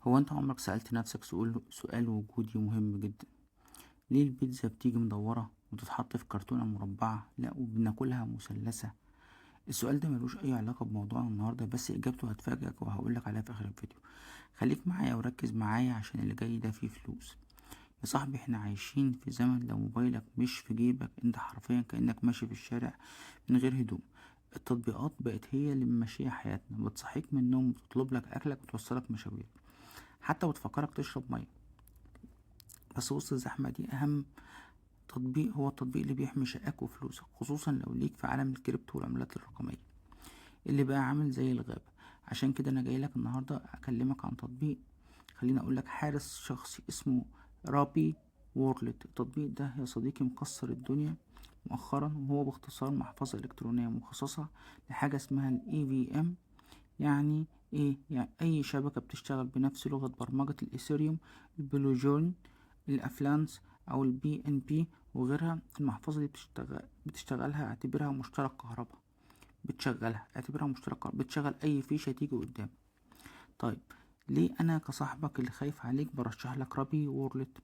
هو انت عمرك سألت نفسك سؤال وجودي مهم جدا؟ ليه البيتزا بتيجي مدورة وتتحط في كرتونة مربعة لا وبناكلها مثلثة؟ السؤال ده ملوش اي علاقة بموضوعنا النهاردة، بس اجابته هتفاجئك وهقولك عليها في اخر الفيديو. خليك معايا وركز معايا عشان اللي جاي ده فيه فلوس. يا صاحبي احنا عايشين في زمن لو موبايلك مش في جيبك انت حرفيا كأنك ماشي في الشارع من غير هدوم. التطبيقات بقت هي اللي ممشية حياتنا، بتصحيك من النوم وتطلب لك اكلك وتوصلك مشاوير، حتى بتفكرك تشرب ميه. بس وسط الزحمة دي أهم تطبيق هو التطبيق اللي بيحمي شقاك وفلوسك، خصوصا لو ليك في عالم الكريبتو والعملات الرقمية اللي بقى عامل زي الغابة. عشان كده أنا جايلك النهاردة أكلمك عن تطبيق، خليني أقولك حارس شخصي اسمه رابي وورلد. التطبيق ده يا صديقي مكسر الدنيا مؤخرا، وهو باختصار محفظة إلكترونية مخصصة لحاجة اسمها ال EVM. يعني ايه؟ يعني اي شبكة بتشتغل بنفس لغة برمجة الايثيريوم، البلوجون، الافلانس او البي ان بي وغيرها. المحفظة دي بتشتغلها اعتبرها مشترك كهرباء، بتشغل اي فيشة تيجي قدام. طيب ليه انا كصاحبك اللي خايف عليك برشح لك رابي وورلت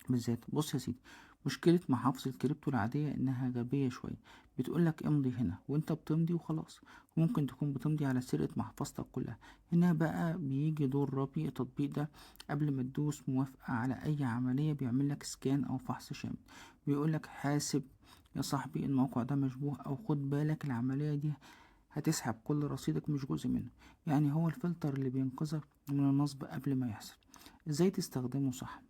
بالذات؟ بص يا سيدي، مشكلة محافظ الكريبتو العادية انها غبية شوية، بتقولك امضي هنا وانت بتمضي وخلاص، ممكن تكون بتمضي على سرقة محفظتك كلها. هنا بقى بيجي دور رابي. التطبيق ده قبل ما تدوس موافقة على اي عملية بيعملك سكان او فحص شامل، بيقولك حاسب يا صاحبي الموقع ده مشبوه، او خد بالك العملية دي هتسحب كل رصيدك مش جزء منه. يعني هو الفلتر اللي بينقذك من النصب قبل ما يحصل. ازاي تستخدمه صح؟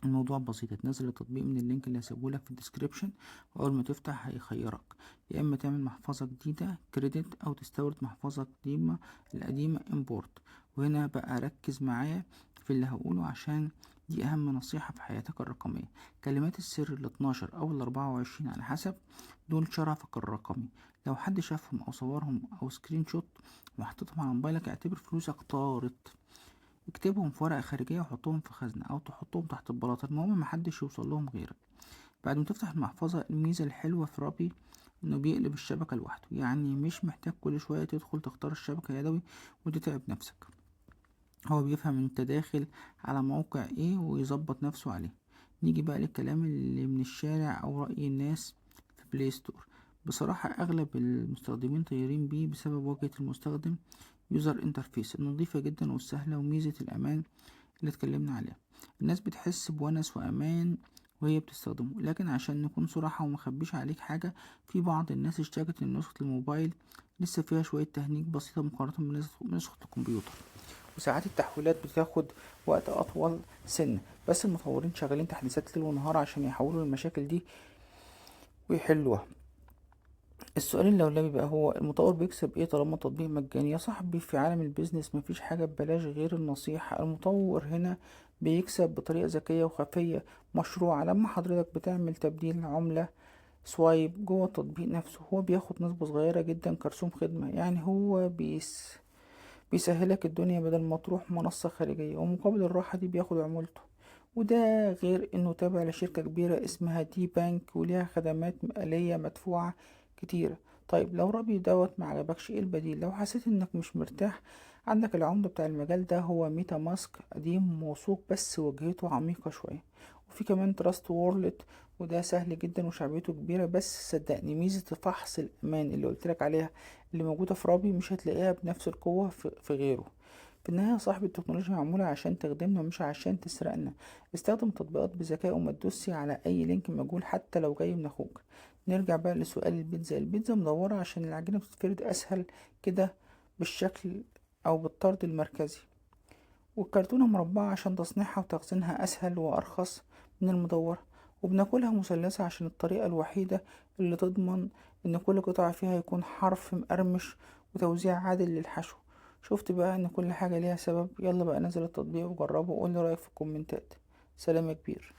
الموضوع بسيط، تنزل التطبيق من اللينك اللي هسيبهولك في الديسكريبشن، واول ما تفتح هيخيرك يا اما تعمل محفظة جديدة كريدت او تستورد محفظة قديمة القديمة امبورت. وهنا بقى ركز معايا في اللي هقوله عشان دي اهم نصيحة في حياتك الرقمية. كلمات السر ال12 او ال24 على حسب، دول شرفك الرقمي. لو حد شافهم او صورهم او سكرين شوت وحطيتهم على موبايلك اعتبر فلوسك طارت. اكتبهم في ورقة خارجية وحطهم في خزنة أو تحطهم تحت البلاطة، المهم محدش يوصل لهم غيرك. بعد ما تفتح المحفظة، الميزة الحلوة في رابي إنه بيقلب الشبكة لوحده، يعني مش محتاج كل شوية تدخل تختار الشبكة يدوي وتتعب نفسك. هو بيفهم انت داخل على موقع ايه ويظبط نفسه عليه. نيجي بقى للكلام اللي من الشارع أو رأي الناس في بلاي ستور. بصراحة أغلب المستخدمين طايرين بيه بسبب واجهة المستخدم، يوزر انترفيس النظيفة جدا والسهلة، وميزة الأمان اللي اتكلمنا عليها. الناس بتحس بونس وأمان وهي بتستخدمه. لكن عشان نكون صراحة ومخبيش عليك حاجة، في بعض الناس اشتكت ان نسخة الموبايل لسه فيها شوية تهنيج بسيطة مقارنة بنسخة الكمبيوتر، وساعات التحويلات بتاخد وقت أطول سنة. بس المطورين شغالين تحديثات ليل ونهار عشان يحولوا المشاكل دي ويحلوها. السؤال اللولبي بقى هو المطور بيكسب ايه طالما التطبيق مجاني؟ يا صاحبي في عالم البيزنس مفيش حاجة ببلاش غير النصيحة. المطور هنا بيكسب بطريقة ذكية وخفية مشروعة. لما حضرتك بتعمل تبديل عملة سوايب جوه التطبيق نفسه، هو بياخد نسبة صغيرة جدا كرسوم خدمة. يعني هو بيسهلك الدنيا بدل ما تروح منصة خارجية، ومقابل الراحة دي بياخد عمولته. وده غير انه تابع لشركة كبيرة اسمها دي بانك وليها خدمات مالية مدفوعة كتيرة. طيب لو رأي دوت ما عجبكش، ايه البديل؟ لو حسيت انك مش مرتاح، عندك العمدة بتاع المجال ده هو ميتا ماسك، قديم موثوق بس واجهته عميقة شوية. وفي كمان تراست وورلد، وده سهل جدا وشعبيته كبيرة. بس صدقني ميزة فحص الأمان اللي قلتلك عليها اللي موجودة في رابي مش هتلاقيها بنفس القوة في غيره. في النهاية يا صاحبي التكنولوجيا معمولة عشان تخدمنا مش عشان تسرقنا. استخدم تطبيقات بذكاء وما تدوسي على أي لينك مجهول حتى لو جاي من أخوك. نرجع بقى لسؤال البيتزا. البيتزا مدورة عشان العجينة بتتفرد أسهل كده بالشكل أو بالطرد المركزي، والكرتونة مربعة عشان تصنيعها وتخزينها أسهل وأرخص من المدورة، وبناكلها مثلثة عشان الطريقة الوحيدة اللي تضمن إن كل قطعة فيها يكون حرف مقرمش وتوزيع عادل للحشو. شفت بقى إن كل حاجة ليها سبب؟ يلا بقى نزل التطبيق وجربه وقولي رأيك في الكومنتات. سلام يا كبير.